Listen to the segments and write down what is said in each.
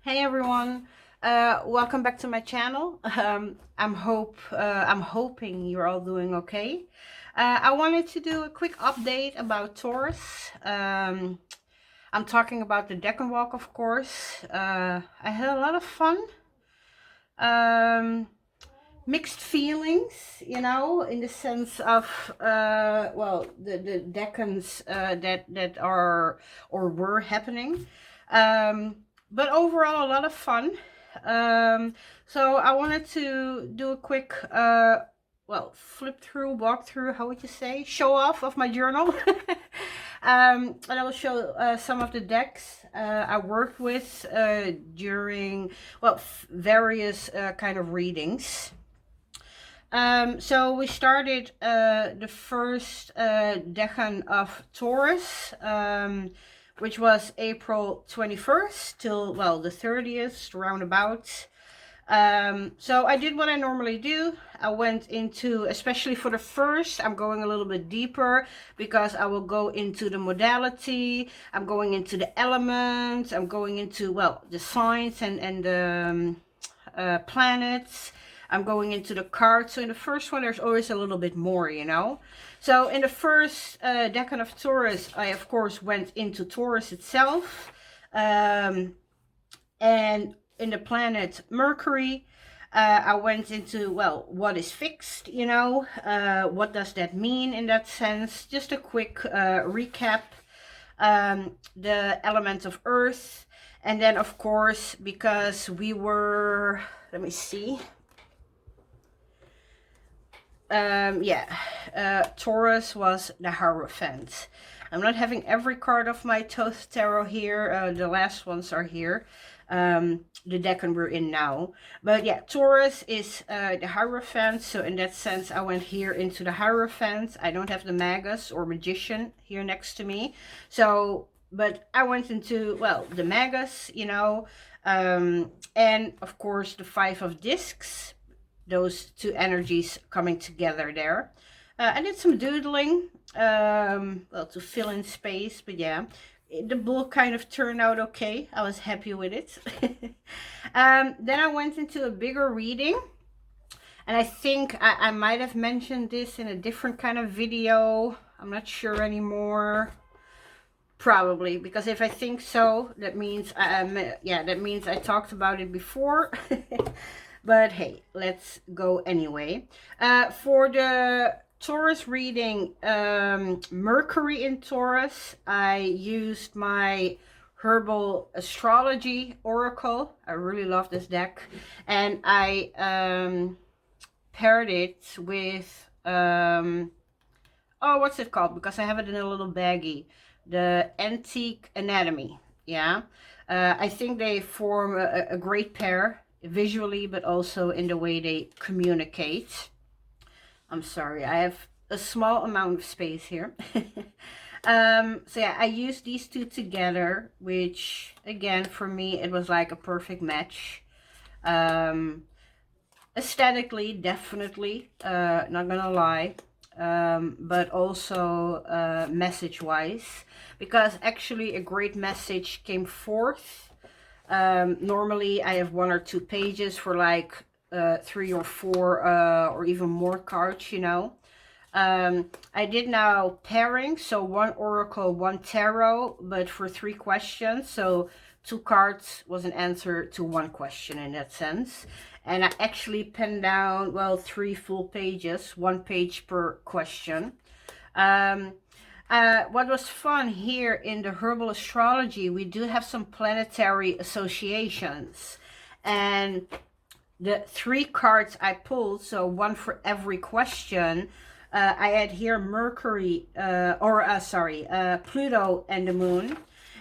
Hey everyone, welcome back to my channel. I'm hoping you're all doing okay. I wanted to do a quick update about Taurus. I'm talking about the Deccan walk, of course. I had a lot of fun. Um, Mixed feelings, in the sense of the Decans that are or were happening. But overall, a lot of fun. So I wanted to do a quick flip through, walk through, how would you say, show off of my journal. And I will show some of the decks I worked with during various kind of readings. So we started the first Decan of Taurus, which was April 21st till, the 30th, roundabout. So I did what I normally do. I went into, especially for the first, I'm going a little bit deeper because I will go into the modality. I'm going into the elements. I'm going into, the signs and the planets. I'm going into the cards. So in the first one, there's always a little bit more, So in the first Decan of Taurus, I, of course, went into Taurus itself. And in the planet Mercury, I went into, what is fixed, what does that mean in that sense? Just a quick recap. The element of Earth. And then, of course, because we were, let me see. Taurus was the Hierophant. I'm not having every card of my Thoth Tarot here. The last ones are here. The Decan we're in now. But yeah, Taurus is the Hierophant. So in that sense, I went here into the Hierophant. I don't have the Magus or Magician here next to me. So, but I went into, the Magus, and of course the Five of Discs. Those two energies coming together there. I did some doodling, to fill in space, but yeah, the book kind of turned out okay. I was happy with it. Then I went into a bigger reading, and I think I might have mentioned this in a different kind of video. I'm not sure anymore. Probably, because if I think so, that means that means I talked about it before. But hey, let's go anyway. For the Taurus reading, Mercury in Taurus, I used my Herbal Astrology Oracle. I really love this deck. And I paired it with, what's it called? Because I have it in a little baggie. The Antique Anatomy. Yeah. I think they form a great pair visually, but also in the way they communicate. I'm sorry, I have a small amount of space here. So yeah, I used these two together, which again, for me, it was like a perfect match. Aesthetically, definitely, not gonna lie. But also message wise, because actually a great message came forth. Normally I have 1 or 2 pages for like 3 or 4 or even more cards, I did now pairing, so 1 oracle, 1 tarot, but for 3 questions. So 2 cards was an answer to 1 question in that sense. And I actually penned down, 3 full pages, 1 page per question. What was fun here in the Herbal Astrology, we do have some planetary associations. And the 3 cards I pulled, so 1 for every question, I had here Mercury, Pluto and the Moon.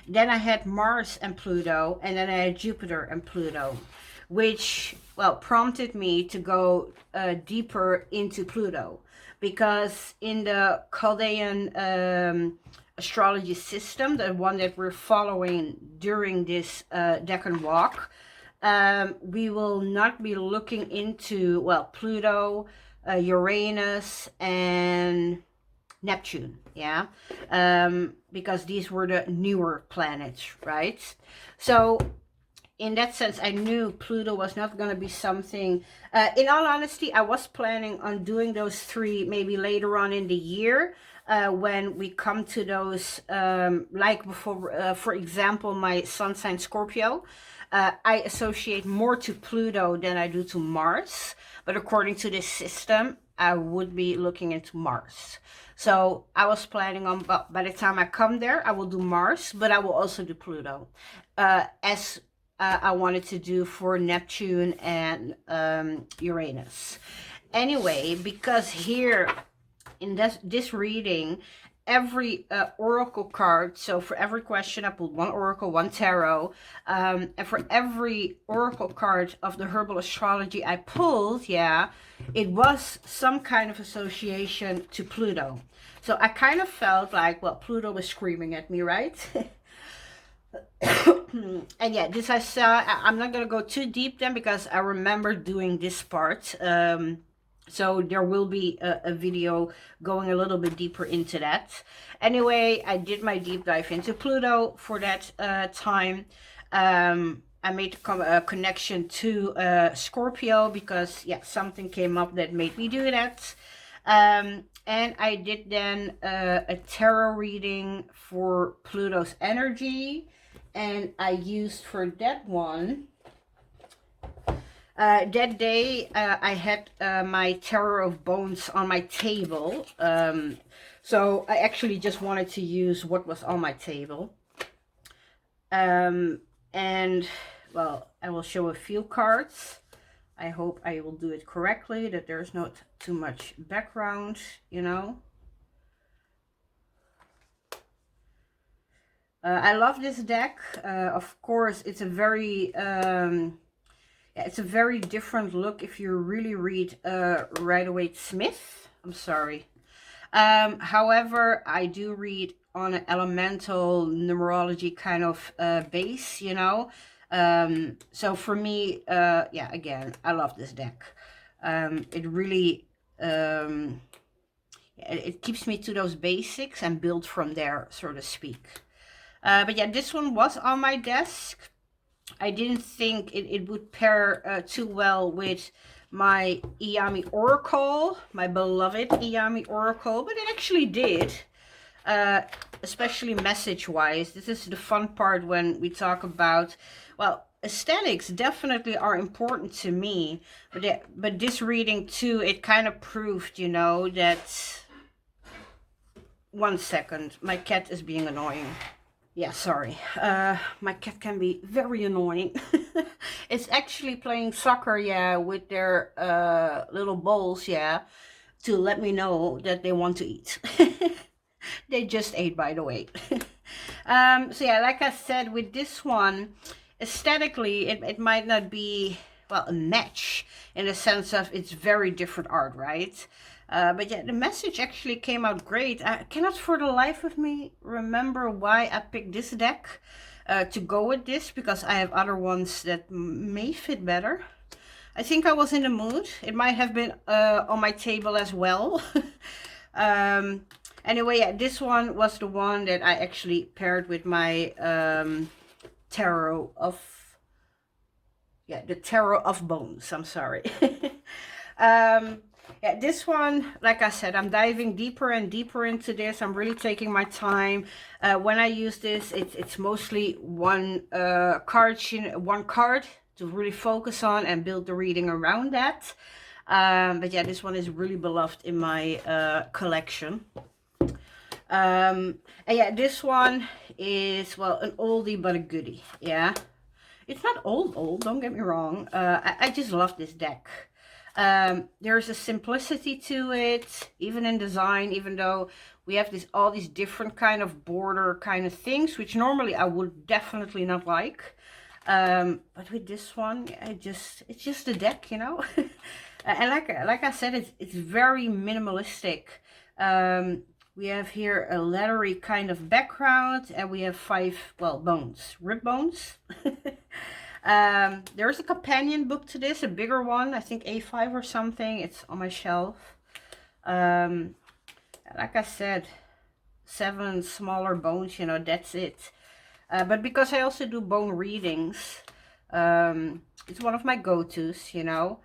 Then I had Mars and Pluto, and then I had Jupiter and Pluto, which, prompted me to go deeper into Pluto. Because in the Chaldean astrology system, the one that we're following during this Decan walk, we will not be looking into, Pluto, Uranus, and Neptune, yeah, because these were the newer planets, right? So in that sense, I knew Pluto was not going to be something. In all honesty, I was planning on doing those 3 maybe later on in the year, when we come to those, like before, for example, my sun sign Scorpio. I associate more to Pluto than I do to Mars, but according to this system, I would be looking into Mars. So I was planning on, well, by the time I come there, I will do Mars, but I will also do Pluto, as I wanted to do for Neptune and Uranus. Anyway, because here in this reading, every oracle card, so for every question I pulled 1 oracle, 1 tarot, and for every oracle card of the herbal astrology I pulled, yeah, it was some kind of association to Pluto. So I kind of felt like, well, Pluto was screaming at me, right? And yeah, this I saw. I'm not gonna go too deep then, because I remember doing this part. So there will be a video going a little bit deeper into that. Anyway, I did my deep dive into Pluto for that time. I made a connection to Scorpio, because yeah, something came up that made me do that. And I did then a tarot reading for Pluto's energy, and I used for that one, that day, I had my Tarot of Bones on my table. So I actually just wanted to use what was on my table. And, well, I will show a few cards. I hope I will do it correctly, that there's not too much background, you know. I love this deck. Of course, it's a very... it's a very different look if you really read Rider-Waite-Smith. I'm sorry. However, I do read on an elemental numerology kind of base, you know. So for me, yeah, again, I love this deck. It really, it keeps me to those basics and build from there, so to speak. But yeah, this one was on my desk. I didn't think it would pair too well with my Iyami Oracle, my beloved Iyami Oracle, but it actually did, especially message-wise. This is the fun part when we talk about, well, aesthetics definitely are important to me, but this reading too, it kind of proved, you know, that... One second, my cat is being annoying. Yeah, sorry. My cat can be very annoying. It's actually playing soccer, yeah, with their little balls, yeah, to let me know that they want to eat. They just ate, by the way. So yeah, like I said, with this one, aesthetically, it might not be, well, a match in the sense of it's very different art, right? But yeah, the message actually came out great. I cannot for the life of me remember why I picked this deck to go with this, because I have other ones that may fit better. I think I was in the mood. It might have been on my table as well. Anyway, yeah, this one was the one that I actually paired with my Tarot of... Yeah, the Tarot of Bones. I'm sorry. Yeah, this one, like I said, I'm diving deeper and deeper into this. I'm really taking my time. When I use this, it's mostly one card to really focus on and build the reading around that. But yeah, this one is really beloved in my collection. And yeah, this one is, well, an oldie but a goodie. Yeah, it's not old, don't get me wrong. I just love this deck. There's a simplicity to it, even in design, even though we have all these different kind of border kind of things, which normally I would definitely not like. But with this one, it's just a deck, you know. And like I said, it's very minimalistic. We have here a leathery kind of background, and we have 5, well, bones, rib bones. There's a companion book to this, a bigger one, I think A5 or something. It's on my shelf. Like I said, 7 smaller bones, you know, that's it. But because I also do bone readings, It's one of my go-tos, you know.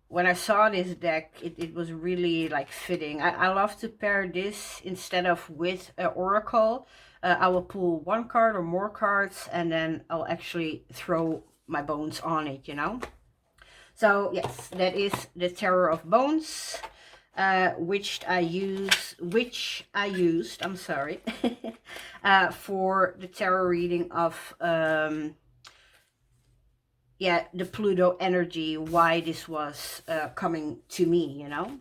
When I saw this deck, it was really like fitting. I love to pair this instead of with Oracle. I will pull one card or more cards, and then I'll actually throw my bones on it, you know. So yes, that is the Terror of Bones, which I used, I'm sorry, for the tarot reading of yeah, the Pluto energy, why this was coming to me, you know.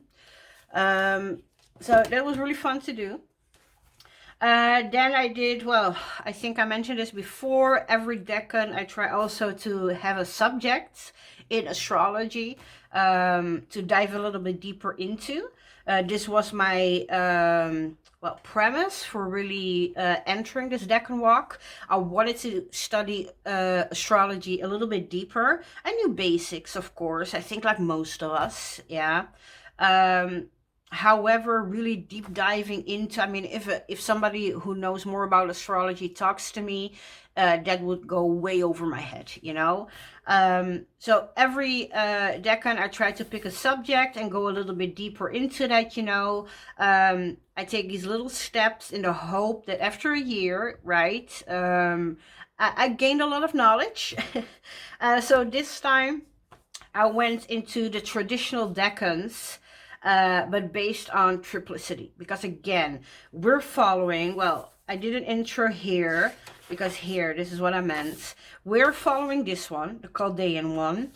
So that was really fun to do. Then I did, well, I think I mentioned this before, every decan I try also to have a subject in astrology to dive a little bit deeper into. This was my well, premise for really entering this decan walk. I wanted to study astrology a little bit deeper. I knew basics, of course, I think like most of us, yeah. However, really deep diving into, I mean, if somebody who knows more about astrology talks to me, that would go way over my head, you know. So every decan I try to pick a subject and go a little bit deeper into that, you know. I take these little steps in the hope that after a year, right, I gained a lot of knowledge. So this time I went into the traditional decans, but based on triplicity, because again, we're following, well, I did an intro here, because here, this is what I meant. We're following this one, the Chaldean one,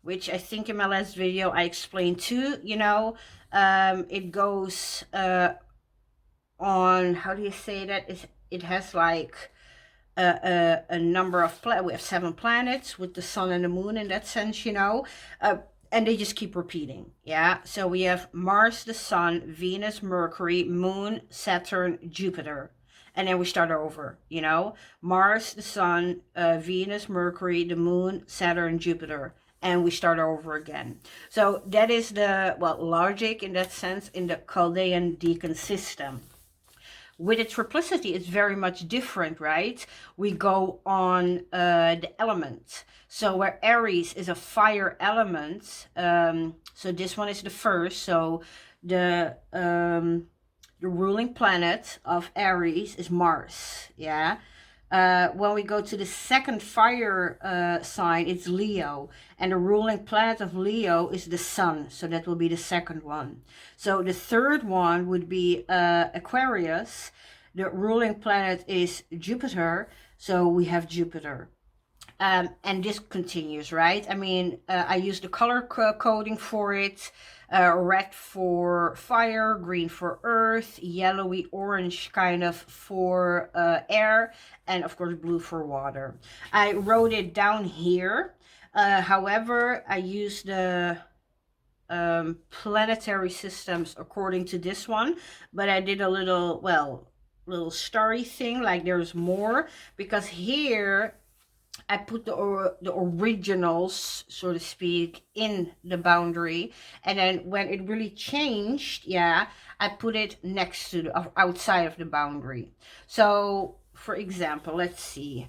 which I think in my last video I explained too, you know. It goes on, how do you say that? It has like a number of planets. We have 7 planets with the sun and the moon in that sense, you know. And they just keep repeating, yeah. So we have Mars, the Sun, Venus, Mercury, Moon, Saturn, Jupiter, and then we start over, you know. Mars, the Sun, Venus, Mercury, the Moon, Saturn, Jupiter, and we start over again. So that is the, well, logic in that sense in the Chaldean decan system. With a triplicity, it's very much different, right? We go on the element. So where Aries is a fire element, so this one is the first. So the ruling planet of Aries is Mars, yeah. When we go to the second fire sign, it's Leo, and the ruling planet of Leo is the Sun, so that will be the second one. So the third one would be Aquarius. The ruling planet is Jupiter, so we have Jupiter. And this continues, right? I mean, I use the color coding for it. Red for fire, green for earth, yellowy orange kind of for air, and of course blue for water. I wrote it down here. However, I use the planetary systems according to this one, but I did a little, well, little starry thing, like there's more, because here I put the originals, so to speak, in the boundary, and then when it really changed, yeah, I put it next to the outside of the boundary. So for example, let's see,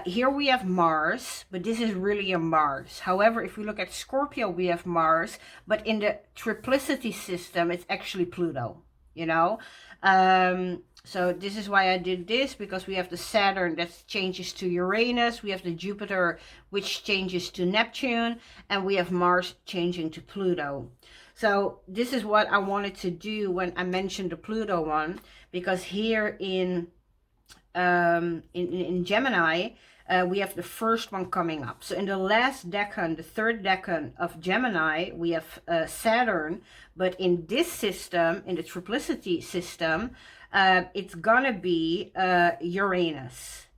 here we have Mars, but this is really a Mars. However, if we look at Scorpio, we have Mars, but in the triplicity system, it's actually Pluto, you know. So this is why I did this, because we have the Saturn that changes to Uranus, we have the Jupiter which changes to Neptune, and we have Mars changing to Pluto. So this is what I wanted to do when I mentioned the Pluto one, because here in Gemini, we have the first one coming up. So in the last decan, the third decan of Gemini, we have Saturn, but in this system, in the triplicity system, it's gonna be Uranus.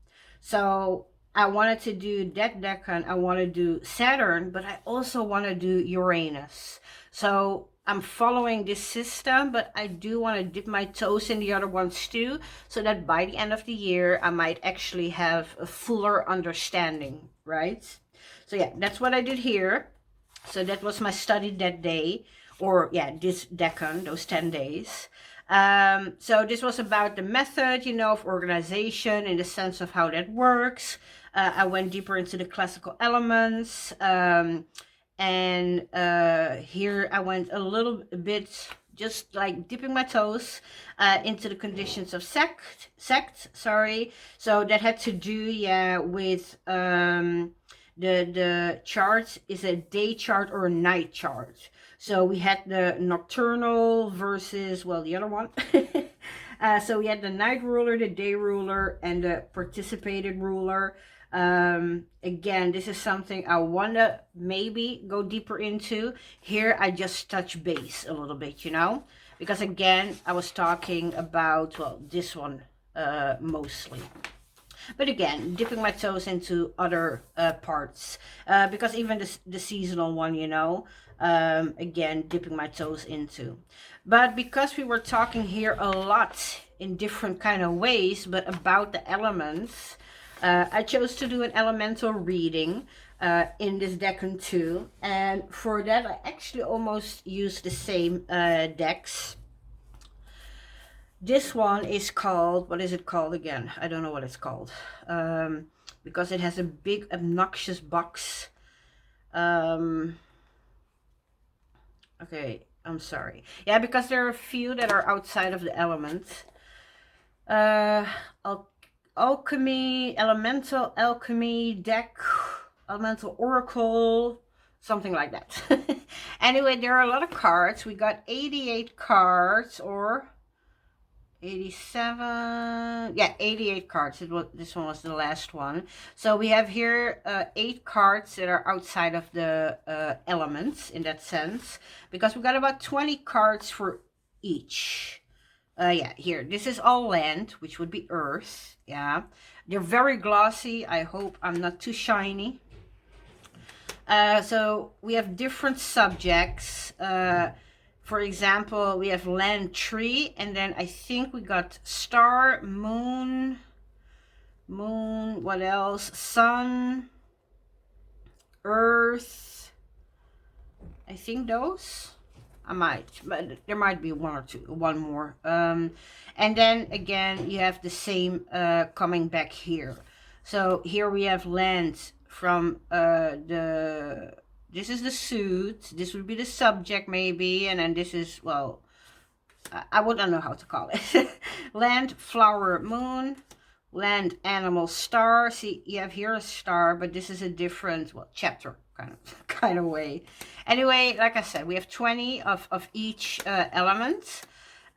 So I wanted to do that decan, I want to do Saturn, but I also want to do Uranus. So I'm following this system, but I do want to dip my toes in the other ones too, so that by the end of the year, I might actually have a fuller understanding, right? So yeah, that's what I did here. So that was my study that day, or yeah, this decan, those 10 days. So this was about the method, you know, of organization in the sense of how that works. I went deeper into the classical elements. And here I went a little bit, just like dipping my toes into the conditions of sect, sorry. So that had to do, yeah, with the chart is a day chart or a night chart. So we had the nocturnal versus, well, the other one. So we had the night ruler, the day ruler, and the participated ruler. Again, this is something I want to maybe go deeper into. Here I just touch base a little bit, you know, because again I was talking about, well, this one mostly, but again dipping my toes into other parts, because even the seasonal one, you know, again dipping my toes into. But because we were talking here a lot in different kind of ways but about the elements, I chose to do an elemental reading in this Decan too. And for that, I actually almost used the same decks. This one is called, what is it called again? I don't know what it's called. Because it has a big obnoxious box. Okay, I'm sorry. Yeah, because there are a few that are outside of the elements. Alchemy, elemental alchemy deck, elemental oracle, something like that. Anyway, there are a lot of cards. We got 88 cards, or 87, yeah, 88 cards. This one was the last one. So we have here 8 cards that are outside of the elements in that sense, because we got about 20 cards for each. Yeah, here, this is all land, which would be earth. Yeah, they're very glossy. I hope I'm not too shiny. So we have different subjects. For example, we have land, tree, and then I think we got star, moon, what else? Sun, earth. I think those. I might, but there might be one more. And then again, you have the same coming back here. So here we have land from this is the suit, this would be the subject maybe, and then this is, well, I wouldn't know how to call it. Land, flower, moon, land, animal, star. See, you have here a star, but this is a different, well, chapter kind of way. Anyway, like I said, we have 20 of each element.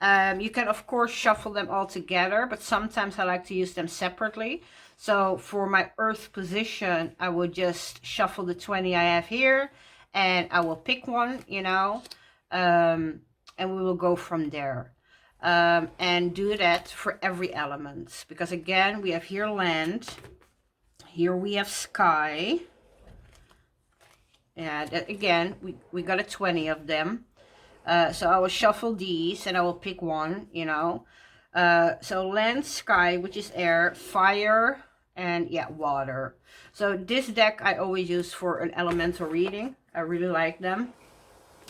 You can of course shuffle them all together, but sometimes I like to use them separately. So for my earth position, I would just shuffle the 20 I have here, and I will pick one, you know, and we will go from there. And do that for every element, because again, we have here land, here we have sky. Yeah, that, again, we got a 20 of them. So I will shuffle these and I will pick one, you know. So land, sky, which is air, fire, and yeah, water. So this deck I always use for an elemental reading. I really like them.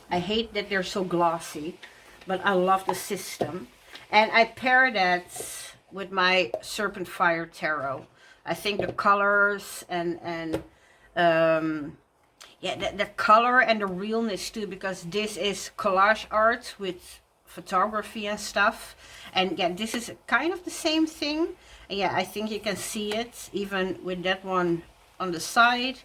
I hate that they're so glossy, but I love the system. And I pair that with my Serpent Fire Tarot. I think the colors and yeah, the color and the realness too, because this is collage art with photography and stuff. And yeah, this is kind of the same thing. And yeah, I think you can see it even with that one on the side.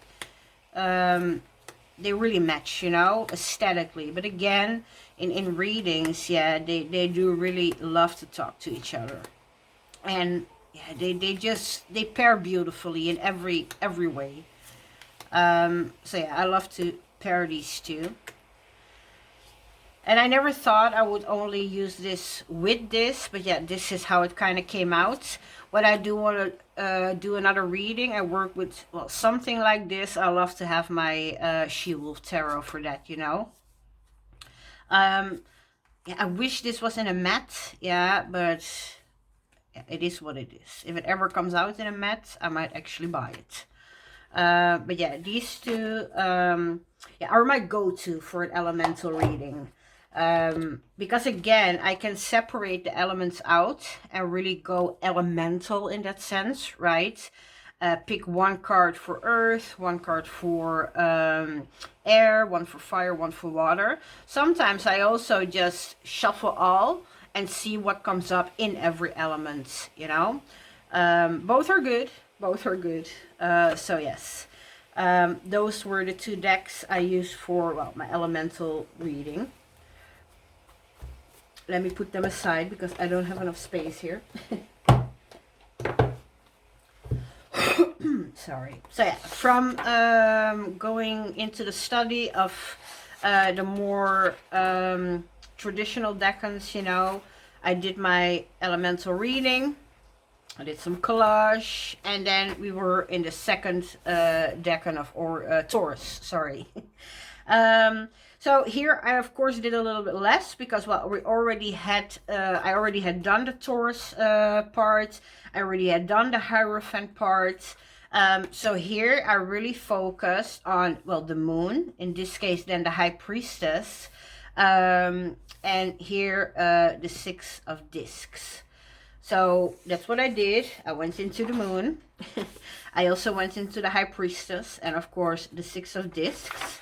They really match, you know, aesthetically. But again, in readings, yeah, they do really love to talk to each other. And yeah, they pair beautifully in every way. So yeah, I love to pair these two. And I never thought I would only use this with this, but yeah, this is how it kind of came out. When I do want to do another reading, I work with, well, something like this. I love to have my She-Wolf Tarot for that, you know. Yeah, I wish this was in a matte, yeah, but yeah, it is what it is. If it ever comes out in a matte, I might actually buy it. But yeah, these two yeah, are my go-to for an elemental reading. Because again, I can separate the elements out and really go elemental in that sense, right? Pick one card for earth, one card for air, one for fire, one for water. Sometimes I also just shuffle all and see what comes up in every element, you know. Both are good. Both are good. So yes, those were the two decks I used for, well, my elemental reading. Let me put them aside because I don't have enough space here. Sorry. So yeah, from going into the study of the more traditional Decans, you know, I did my elemental reading. I did some collage, and then we were in the second Decan of Taurus. Sorry. So here I of course did a little bit less because, well, we already had I already had done the Taurus part. I already had done the Hierophant part. So here I really focused on, well, the moon, in this case then the High Priestess, and here the Six of Discs. So that's what I did. I went into the moon. I also went into the High Priestess and of course the Six of Discs.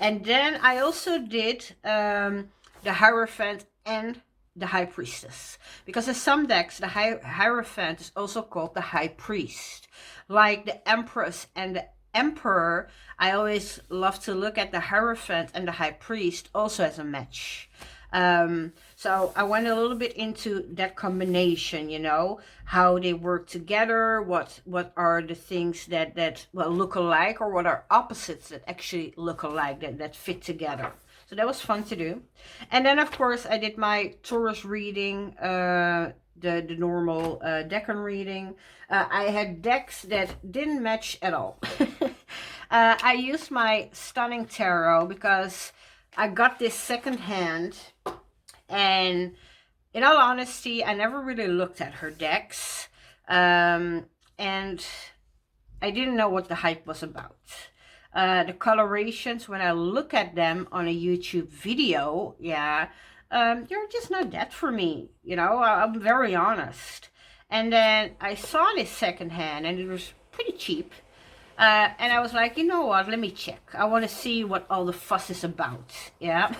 And then I also did the Hierophant and the High Priestess. Because in some decks, the Hierophant is also called the High Priest. Like the Empress and the Emperor, I always love to look at the Hierophant and the High Priest also as a match. So I went a little bit into that combination, you know, how they work together, what are the things that well, look alike, or what are opposites that actually look alike, that fit together. So that was fun to do. And then of course I did my Taurus reading, the normal Decan reading. I had decks that didn't match at all. I used my Stunning Tarot because I got this second hand, and in all honesty, I never really looked at her decks, and I didn't know what the hype was about. The colorations, when I look at them on a YouTube video, yeah, they're just not that for me, you know, I'm very honest. And then I saw this second hand, and it was pretty cheap. And I was like, you know what, let me check. I want to see what all the fuss is about. Yeah.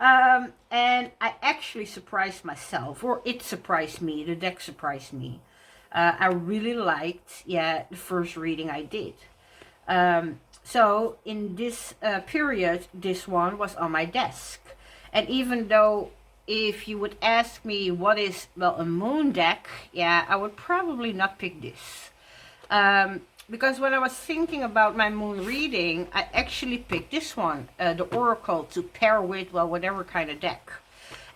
And I actually surprised myself, or it surprised me, the deck surprised me. I really liked, yeah, the first reading I did. So in this period, this one was on my desk. And even though if you would ask me what is, well, a moon deck, yeah, I would probably not pick this. Because when I was thinking about my moon reading, I actually picked this one, the Oracle, to pair with, well, whatever kind of deck.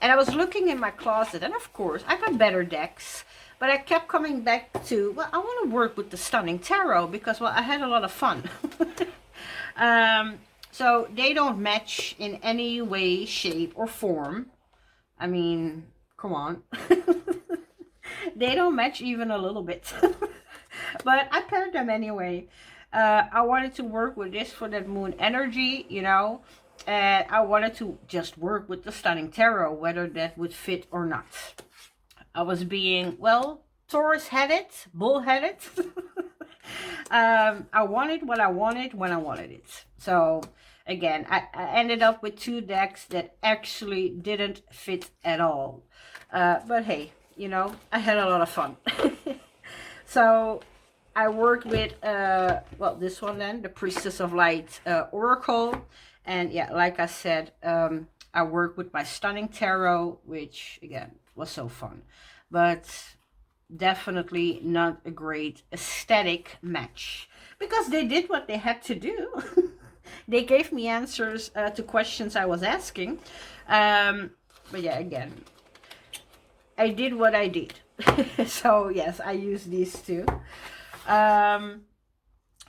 And I was looking in my closet, and of course, I got better decks. But I kept coming back to, well, I want to work with the Stunning Tarot because, well, I had a lot of fun. So they don't match in any way, shape, or form. I mean, come on. They don't match even a little bit. But I paired them anyway. I wanted to work with this for that moon energy, you know. And I wanted to just work with the Stunning Tarot, whether that would fit or not. I was being, well, Taurus-headed, bull-headed. I wanted what I wanted when I wanted it. So, again, I ended up with two decks that actually didn't fit at all. But hey, you know, I had a lot of fun. So, I worked with, well, this one then, the Priestess of Light Oracle. And yeah, like I said, I worked with my Stunning Tarot, which, again, was so fun. But definitely not a great aesthetic match. Because they did what they had to do. They gave me answers to questions I was asking. But yeah, again, I did what I did. So yes, I used these two.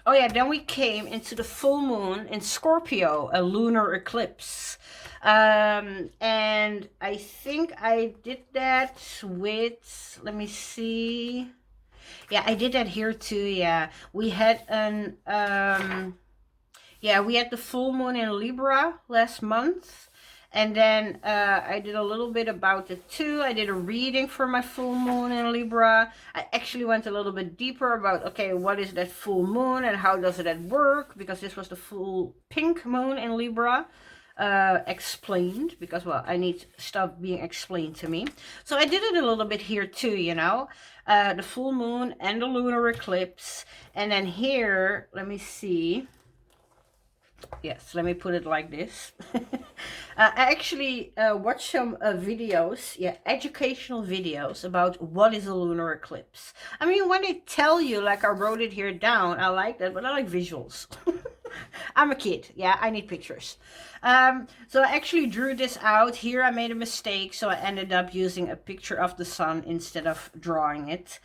Oh yeah, then we came into the full moon in Scorpio, a lunar eclipse. And I think I did that with, let me see. Yeah, I did that here too, yeah. We had an, yeah, we had the full moon in Libra last month. And then I did a little bit about it too. I did a reading for my full moon in Libra. I actually went a little bit deeper about, okay, what is that full moon and how does that work? Because this was the full pink moon in Libra. Explained, because, well, I need stuff being explained to me. So I did it a little bit here too, you know. The full moon and the lunar eclipse. And then here, let me see. Yes, let me put it like this. I actually watched some videos, yeah, educational videos about what is a lunar eclipse. I mean, when they tell you, like I wrote it here down, I like that, but I like visuals. I'm a kid, yeah, I need pictures. So I actually drew this out. Here I made a mistake, so I ended up using a picture of the sun instead of drawing it.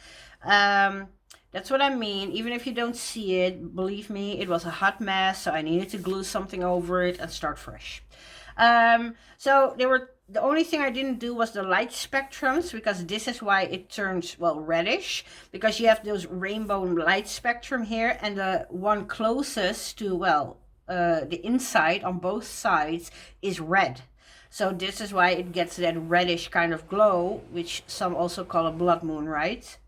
That's what I mean. Even if you don't see it, believe me, it was a hot mess, so I needed to glue something over it and start fresh. So the only thing I didn't do was the light spectrums, because this is why it turns, well, reddish, because you have those rainbow light spectrum here, and the one closest to, well, the inside on both sides is red. So this is why it gets that reddish kind of glow, which some also call a blood moon, right?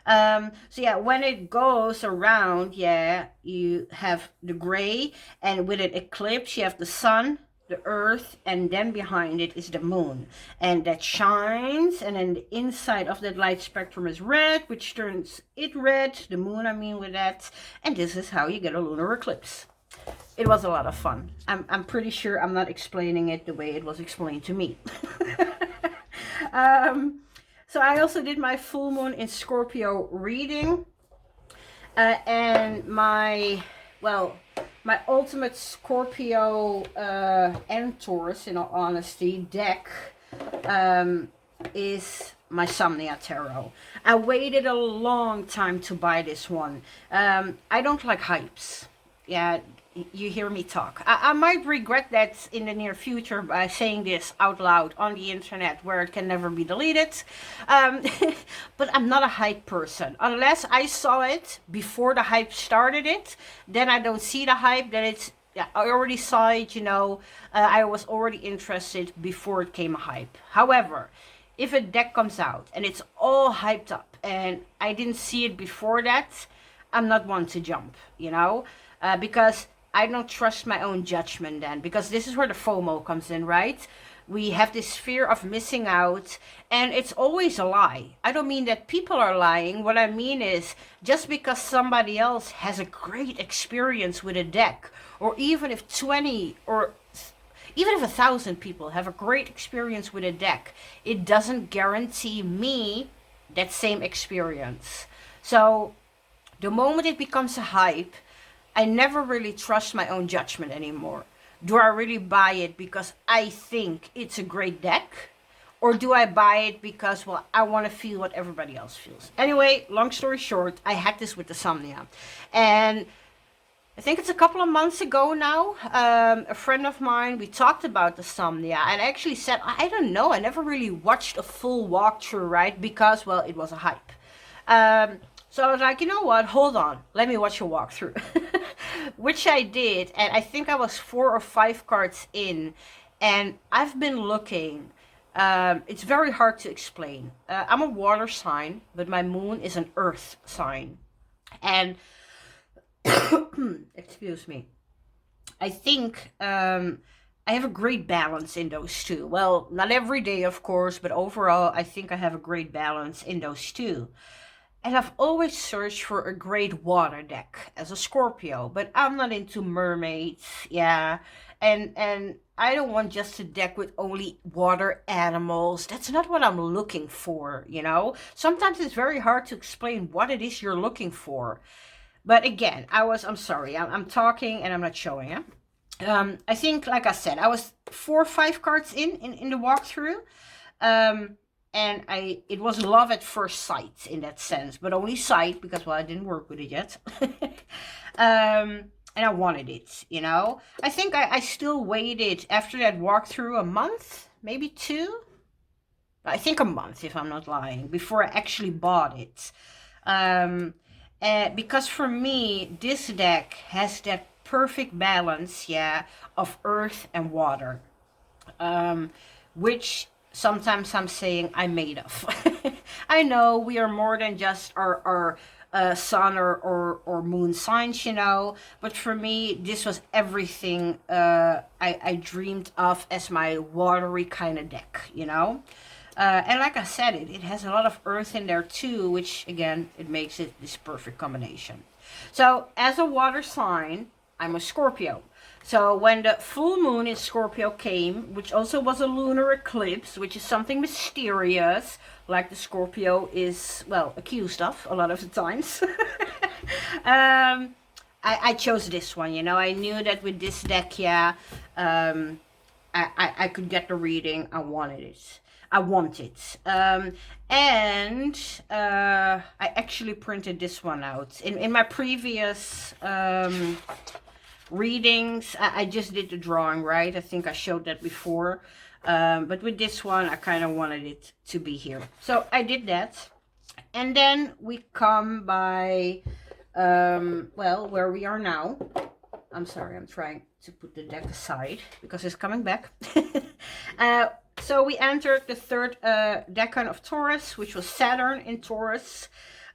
So yeah, when it goes around, yeah, you have the gray, and with an eclipse, you have the sun, the earth, and then behind it is the moon. And that shines, and then the inside of that light spectrum is red, which turns it red, the moon, I mean, with that. And this is how you get a lunar eclipse. It was a lot of fun. I'm pretty sure I'm not explaining it the way it was explained to me. So I also did my full moon in Scorpio reading. And my ultimate Scorpio and Taurus, in all honesty, deck is my Somnia Tarot. I waited a long time to buy this one. I don't like hypes. Yeah, you hear me talk. I might regret that in the near future by saying this out loud on the internet where it can never be deleted. But I'm not a hype person. Unless I saw it before the hype started it, then I don't see the hype. Then it's, yeah, I already saw it, you know. I was already interested before it came a hype. However, if a deck comes out and it's all hyped up and I didn't see it before that, I'm not one to jump, you know. Because I don't trust my own judgment then, because this is where the FOMO comes in, right? We have this fear of missing out, and it's always a lie. I don't mean that people are lying. What I mean is, just because somebody else has a great experience with a deck, or even if 20 or even if 1,000 people have a great experience with a deck, it doesn't guarantee me that same experience. So the moment it becomes a hype, I never really trust my own judgment anymore. Do I really buy it because I think it's a great deck? Or do I buy it because, well, I want to feel what everybody else feels? Anyway, long story short, I had this with the Somnia. And I think it's a couple of months ago now, a friend of mine, we talked about the Somnia. And I actually said, I don't know, I never really watched a full walkthrough, right? Because, well, it was a hype. So I was like, you know what, hold on, let me watch a walkthrough. Which I did, and I think I was 4 or 5 cards in, and I've been looking. It's very hard to explain. I'm a water sign, but my moon is an earth sign. And, excuse me, I think I have a great balance in those two. Well, not every day, of course, but overall, I think I have a great balance in those two. And I've always searched for a great water deck as a Scorpio, but I'm not into mermaids, yeah. And I don't want just a deck with only water animals. That's not what I'm looking for, you know. Sometimes it's very hard to explain what it is you're looking for. But again, I'm sorry, I'm talking and I'm not showing it. I think, like I said, I was 4 or 5 cards in the walkthrough. And it was love at first sight in that sense, but only sight because, well, I didn't work with it yet. And I wanted it, you know. I think I still waited after that walkthrough a month, maybe 2. I think a month, if I'm not lying, before I actually bought it. Because for me, this deck has that perfect balance, yeah, of earth and water. which sometimes I'm saying I'm made of. I know we are more than just our sun or moon signs, you know, but for me, this was everything I dreamed of as my watery kind of deck, you know. And like I said, it has a lot of earth in there too, which again, it makes it this perfect combination. So as a water sign, I'm a Scorpio. So when the full moon in Scorpio came, which also was a lunar eclipse, which is something mysterious, like the Scorpio is, well, accused of a lot of the times. I chose this one, you know. I knew that with this deck, yeah, I could get the reading. I wanted it. I want it. And I actually printed this one out. In my previous readings, I just did the drawing, right? I think I showed that before. But with this one, I kind of wanted it to be here. So I did that. And then we come by, well, where we are now. I'm sorry, I'm trying to put the deck aside because it's coming back. So we entered the third decan of Taurus, which was Saturn in Taurus.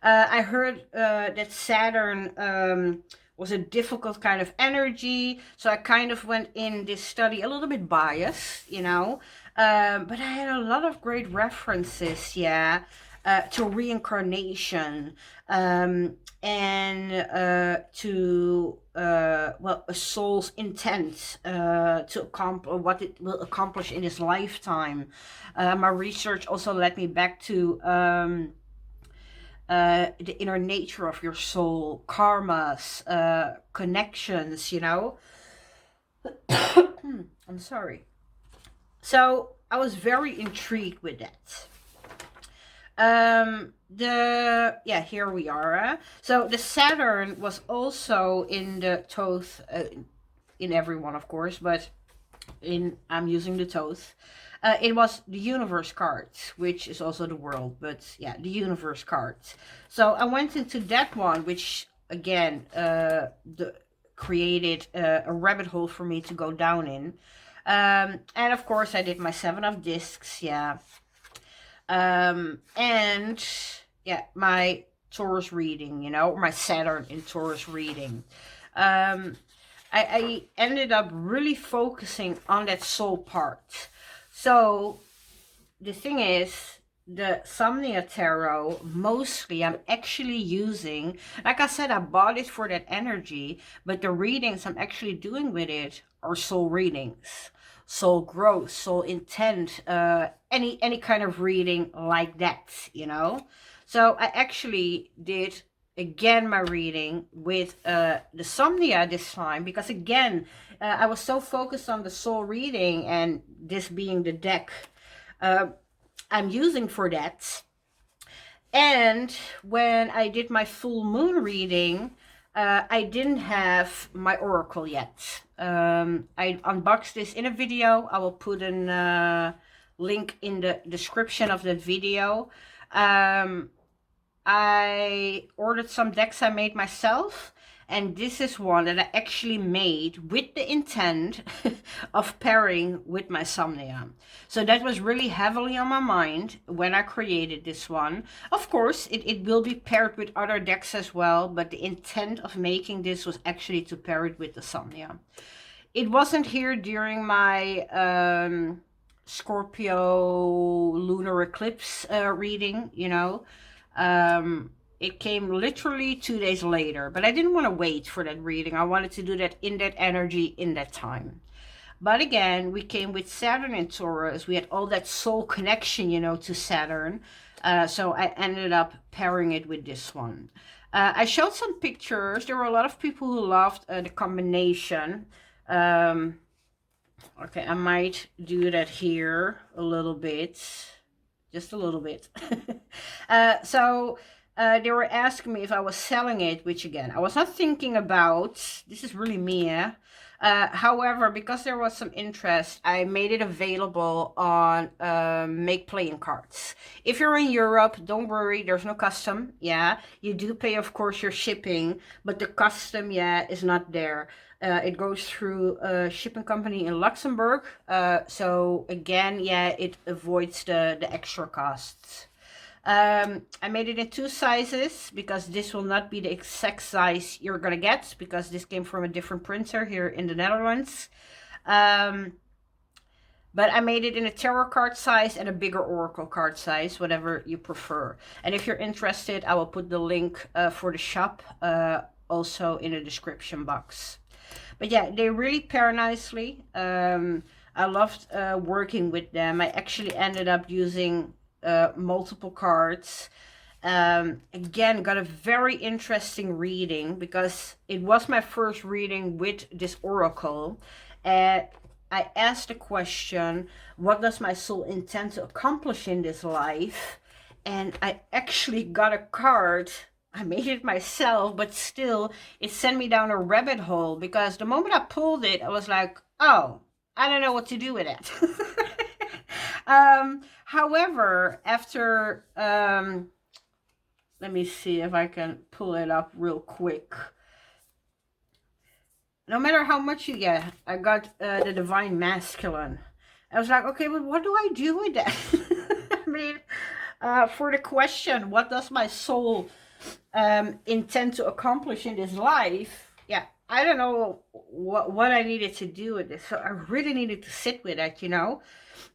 I heard that Saturn was a difficult kind of energy, so I kind of went in this study a little bit biased, you know. But I had a lot of great references, yeah, to reincarnation, and to well, a soul's intent to accomplish what it will accomplish in this lifetime. My research also led me back to the inner nature of your soul, karmas, connections, you know. I'm sorry. So I was very intrigued with that. Here we are. So the Saturn was also in the Thoth, in everyone, of course, but I'm using the Thoth. It was the universe card, which is also the world, but yeah, the universe card. So I went into that one, which again, created a rabbit hole for me to go down in. And of course I did my 7 of discs, yeah. And yeah, my Taurus reading, you know, or my Saturn in Taurus reading. I ended up really focusing on that soul part. So the thing is, the Somnia Tarot, mostly I'm actually using, like I said, I bought it for that energy, but the readings I'm actually doing with it are soul readings, soul growth, soul intent, any kind of reading like that, you know. So I actually did again my reading with the Somnia this time, because again, I was so focused on the soul reading and this being the deck I'm using for that. And when I did my full moon reading, I didn't have my oracle yet. I unboxed this in a video. I will put a link in the description of the video. I ordered some decks I made myself, and this is one that I actually made with the intent of pairing with my Somnia. So that was really heavily on my mind when I created this one. Of course, it will be paired with other decks as well, but the intent of making this was actually to pair it with the Somnia. It wasn't here during my Scorpio lunar eclipse reading, you know. It came literally 2 days later, but I didn't want to wait for that reading. I wanted to do that in that energy, in that time. But again, we came with Saturn in Taurus. We had all that soul connection, you know, to Saturn. So I ended up pairing it with this one. I showed some pictures. There were a lot of people who loved the combination. Okay, I might do that here a little bit. Just a little bit. They were asking me if I was selling it, which again, I was not thinking about. This is really me, yeah? However, because there was some interest, I made it available on Make Playing Cards. If you're in Europe, don't worry, there's no custom. Yeah, you do pay, of course, your shipping, but the custom, yeah, is not there. It goes through a shipping company in Luxembourg. So again, yeah, it avoids the extra costs. I made it in 2 sizes because this will not be the exact size you're gonna get, because this came from a different printer here in the Netherlands. But I made it in a tarot card size and a bigger oracle card size, whatever you prefer. And if you're interested, I will put the link for the shop also in the description box. But yeah, they really pair nicely. I loved working with them. I actually ended up using multiple cards. Again, got a very interesting reading because it was my first reading with this oracle. And I asked the question, what does my soul intend to accomplish in this life? And I actually got a card. I made it myself, but still it sent me down a rabbit hole, because the moment I pulled it, I was like, oh, I don't know what to do with it. However, after, let me see if I can pull it up real quick. No matter how much you get, I got the Divine Masculine. I was like, okay, but what do I do with that? I mean, for the question, what does my soul intend to accomplish in this life? Yeah, I don't know what I needed to do with this. So I really needed to sit with it, you know.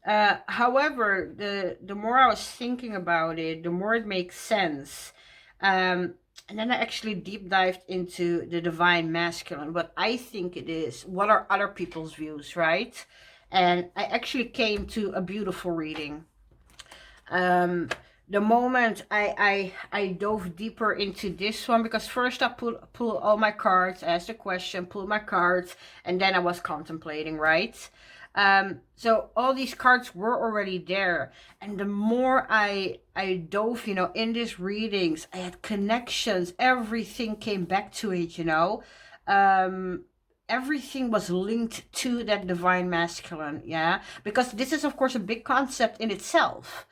However, the more I was thinking about it, the more it makes sense. And then I actually deep dived into the Divine Masculine, what I think it is, what are other people's views, right? And I actually came to a beautiful reading. The moment I dove deeper into this one, because first I pull all my cards, asked a question, pulled my cards, and then I was contemplating, right? So all these cards were already there, and the more I dove, you know, in these readings, I had connections. Everything came back to it, you know. Everything was linked to that Divine Masculine, yeah, because this is of course a big concept in itself.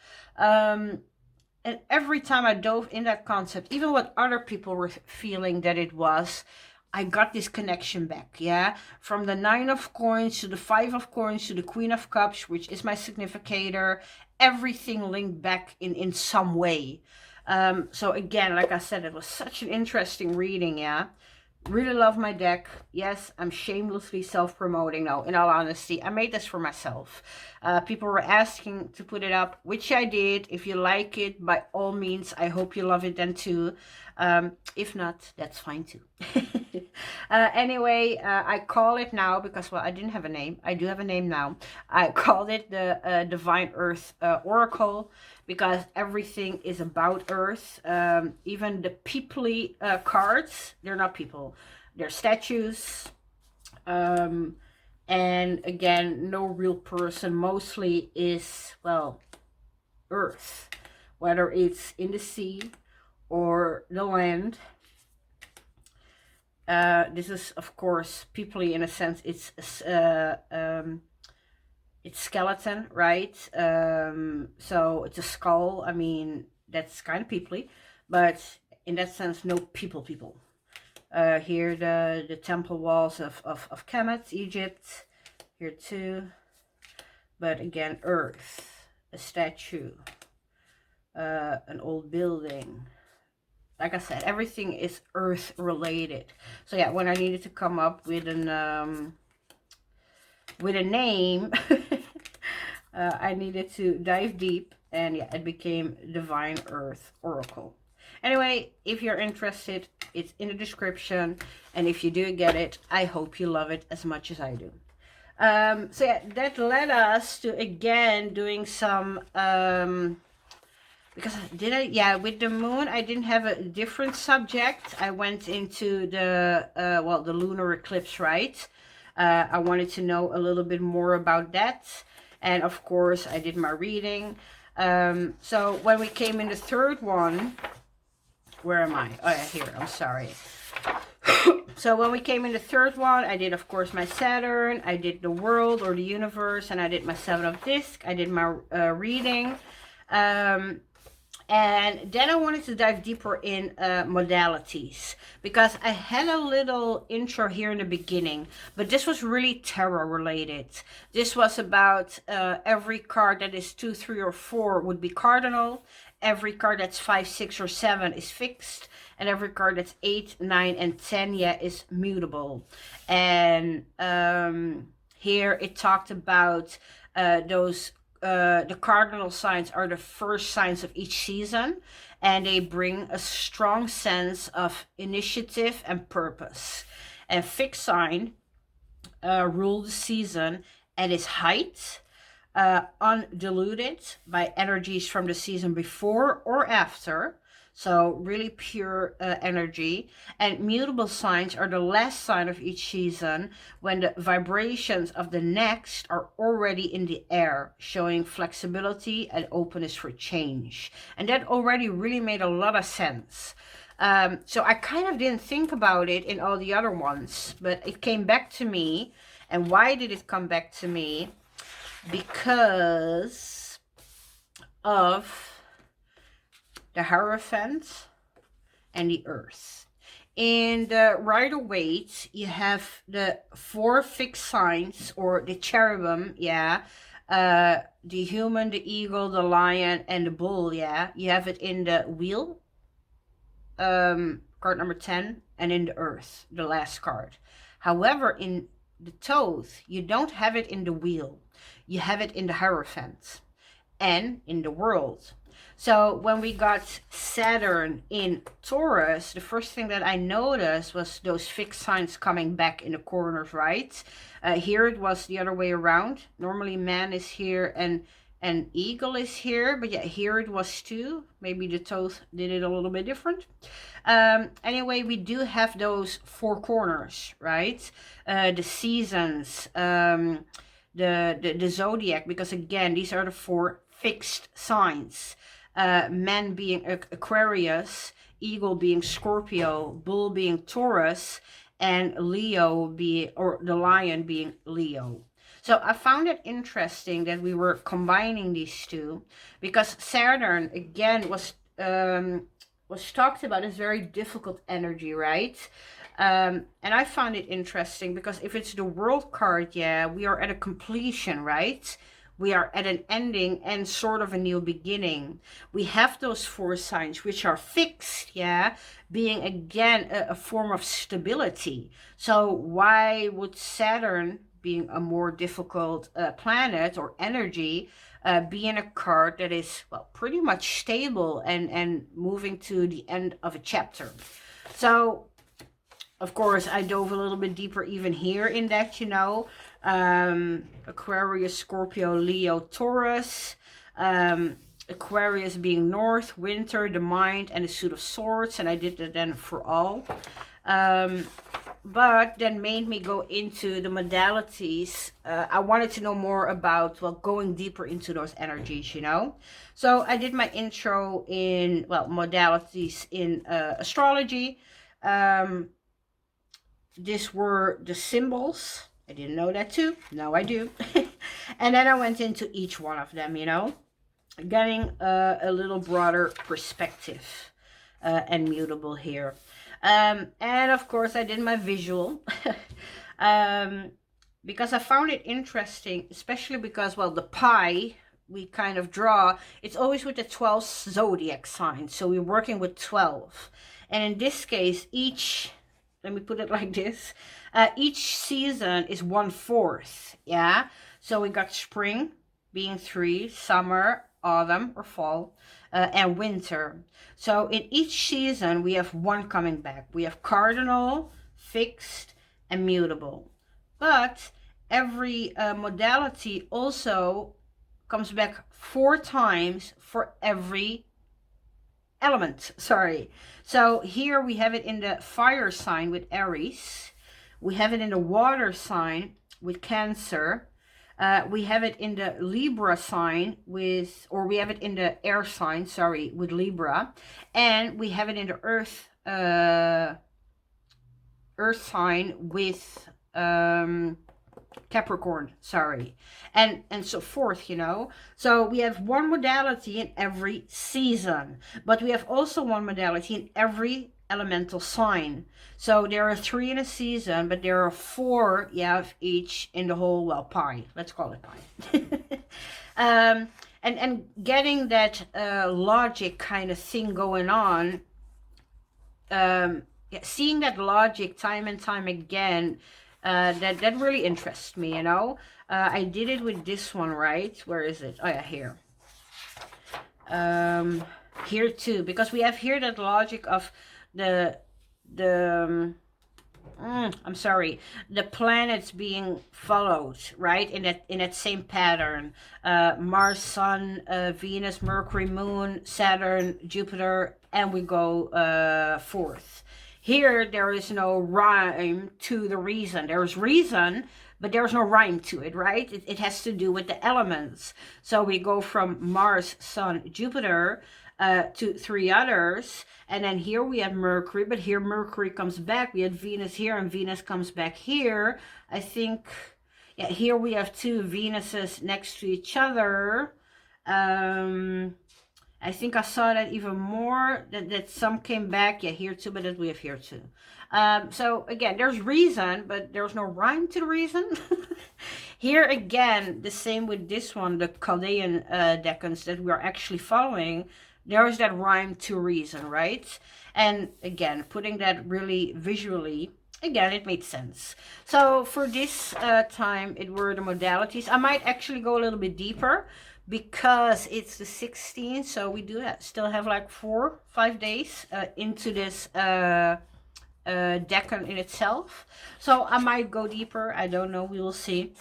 And every time I dove in that concept, even what other people were feeling that it was, I got this connection back, yeah? From the 9 of coins to the 5 of coins to the Queen of Cups, which is my significator, everything linked back in some way. So again, like I said, it was such an interesting reading, yeah? Really love my deck. Yes, I'm shamelessly self-promoting now, in all honesty. I made this for myself. People were asking to put it up, which I did. If you like it, by all means, I hope you love it then too. If not, that's fine too. Anyway, I call it now because, well, I didn't have a name. I do have a name now. I called it the Divine Earth Oracle, because everything is about Earth. Even the peoply cards, they're not people, they're statues. And again, no real person, mostly is, well, Earth, whether it's in the sea or the land. This is of course peoply in a sense. It's skeleton, right? So it's a skull. I mean, that's kind of peoply, but in that sense, no people. Here the temple walls of Kemet, Egypt, here too. But again, Earth, a statue, an old building. Like I said, everything is Earth related. So yeah, when I needed to come up with a name, I needed to dive deep, and yeah, it became Divine Earth Oracle. Anyway, if you're interested, it's in the description, and if you do get it, I hope you love it as much as I do. So yeah, that led us to again doing some because with the moon I didn't have a different subject. I went into the well, the lunar eclipse, right? I wanted to know a little bit more about that, and of course I did my reading. So when we came in the third one, where am I? Oh yeah, here, I'm sorry. So when we came in the third one, I did, of course, my Saturn, I did the world or the universe, and I did my 7 of disc. I did my reading. And then I wanted to dive deeper in modalities, because I had a little intro here in the beginning, but this was really tarot related. This was about every card that is 2, 3, or 4 would be cardinal. Every card that's 5, 6, or 7 is fixed. And every card that's 8, 9, and 10, yeah, is mutable. And here it talked about the cardinal signs are the first signs of each season, and they bring a strong sense of initiative and purpose. And fixed sign rule the season at its height, undiluted by energies from the season before or after. So really pure energy. And mutable signs are the last sign of each season, when the vibrations of the next are already in the air, showing flexibility and openness for change. And that already really made a lot of sense. So I kind of didn't think about it in all the other ones, but it came back to me. And why did it come back to me? Because of the Hierophant and the Earth. In the Rider-Waite, you have the 4 fixed signs, or the cherubim, yeah. The human, the eagle, the lion, and the bull, yeah. You have it in the wheel, card number 10, and in the Earth, the last card. However, in the Thoth, you don't have it in the wheel. You have it in the Hierophant and in the world. So when we got Saturn in Taurus, the first thing that I noticed was those fixed signs coming back in the corners, right? Here it was the other way around. Normally man is here and eagle is here, but yeah, here it was too. Maybe the Thoth did it a little bit different. Anyway, we do have those 4 corners, right? The seasons, the zodiac, because again, these are the 4 fixed signs. Man being Aquarius, eagle being Scorpio, bull being Taurus, and Leo being, or the lion being Leo. So I found it interesting that we were combining these two, because Saturn again was talked about as very difficult energy, right? And I found it interesting because if it's the world card, yeah, we are at a completion, right? We are at an ending and sort of a new beginning. We have those 4 signs which are fixed, yeah, being again a form of stability. So why would Saturn, being a more difficult planet or energy, be in a card that is, well, pretty much stable and moving to the end of a chapter? So of course, I dove a little bit deeper even here in that, you know, Aquarius, Scorpio, Leo, Taurus, Aquarius being North, Winter, the Mind, and the Suit of Swords, and I did that then for all. But then made me go into the modalities. I wanted to know more about, well, going deeper into those energies, you know. So I did my intro in, well, modalities in astrology. These were the symbols. I didn't know that too. Now I do. And then I went into each one of them, you know, getting a little broader perspective and mutable here. And of course I did my visual because I found it interesting, especially because, well, the pie we kind of draw, it's always with the 12 zodiac signs. So we're working with 12. And in this case, each, let me put it like this, each season is 1/4, yeah? So we got spring being 3, summer, autumn or fall, and winter. So in each season we have 1 coming back. We have cardinal, fixed, and mutable. But every modality also comes back 4 times for every element, sorry. So here we have it in the fire sign with Aries. We have it in the water sign with Cancer. We have it in the Libra sign with, or we have it in the air sign, sorry, with Libra. And we have it in the earth Earth sign with Capricorn, sorry, and so forth, you know. So we have one modality in every season, but we have also one modality in every elemental sign. So there are 3 in a season, but there are 4 you have each in the whole, well, pie, let's call it pie. And getting that logic kind of thing going on, yeah, seeing that logic time and time again, that really interests me, you know. I did it with this one, right? Where is it? Oh yeah, here. Here too, because we have here that logic of the I'm sorry, the planets being followed, right, in that same pattern. Mars, Sun, Venus, Mercury, Moon, Saturn, Jupiter, and we go forth. Here there is no rhyme to the reason. There's reason, but there's no rhyme to it, right? It has to do with the elements. So we go from Mars, Sun, Jupiter, to 3 others, and then here we have Mercury, but here Mercury comes back. We had Venus here, and Venus comes back here. I think, yeah, here we have 2 Venuses next to each other. I think I saw that even more, that some came back, yeah, here too, but that we have here too. So again, there's reason, but there's no rhyme to the reason. Here again, the same with this one, the Chaldean decans that we're actually following. There's that rhyme to reason, right? And again, putting that really visually, again, it made sense. So for this time, it were the modalities. I might actually go a little bit deeper because it's the 16th. So we do still have like 4-5 days into this decan in itself. So I might go deeper. I don't know. We will see.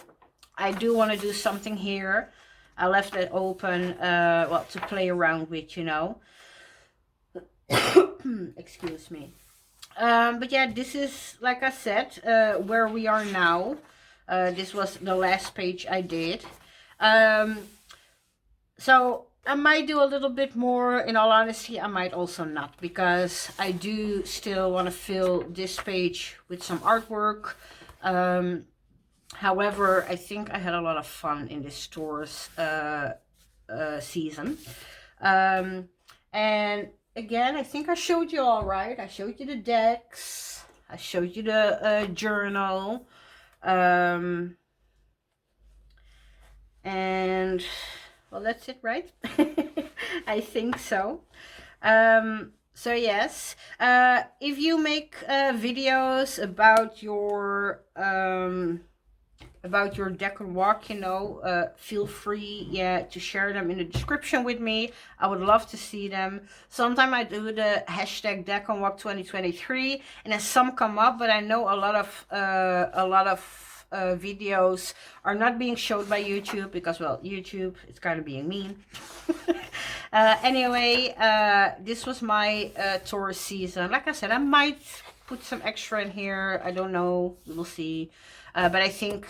I do want to do something here. I left it open, well, to play around with, you know. Excuse me. But yeah, this is, like I said, where we are now. This was the last page I did. So I might do a little bit more. In all honesty, I might also not, because I do still want to fill this page with some artwork. However, I think I had a lot of fun in this Taurus season. And again, I think I showed you all, right? I showed you the decks. I showed you the journal. And, well, that's it, right? I think so. So yes, if you make videos about your decan walk, you know, feel free, yeah, to share them in the description with me. I would love to see them. Sometimes I do the hashtag decan walk 2023, and then some come up, but I know a lot of videos are not being showed by YouTube because, well, YouTube is kind of being mean. Anyway, this was my Taurus season. Like I said, I might put some extra in here. I don't know. We will see. But I think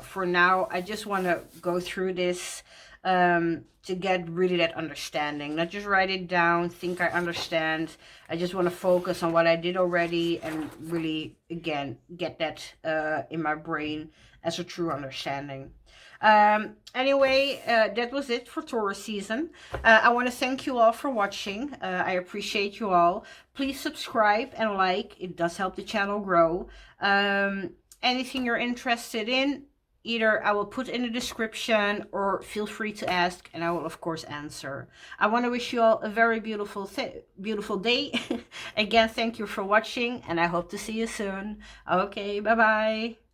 for now, I just want to go through this to get really that understanding. Not just write it down, think I understand. I just want to focus on what I did already and really, again, get that in my brain as a true understanding. Anyway, that was it for Taurus season. I want to thank you all for watching. I appreciate you all. Please subscribe and like. It does help the channel grow. Anything you're interested in, either I will put in the description or feel free to ask and I will of course answer. I want to wish you all a very beautiful day. Again, thank you for watching and I hope to see you soon. Okay, bye bye.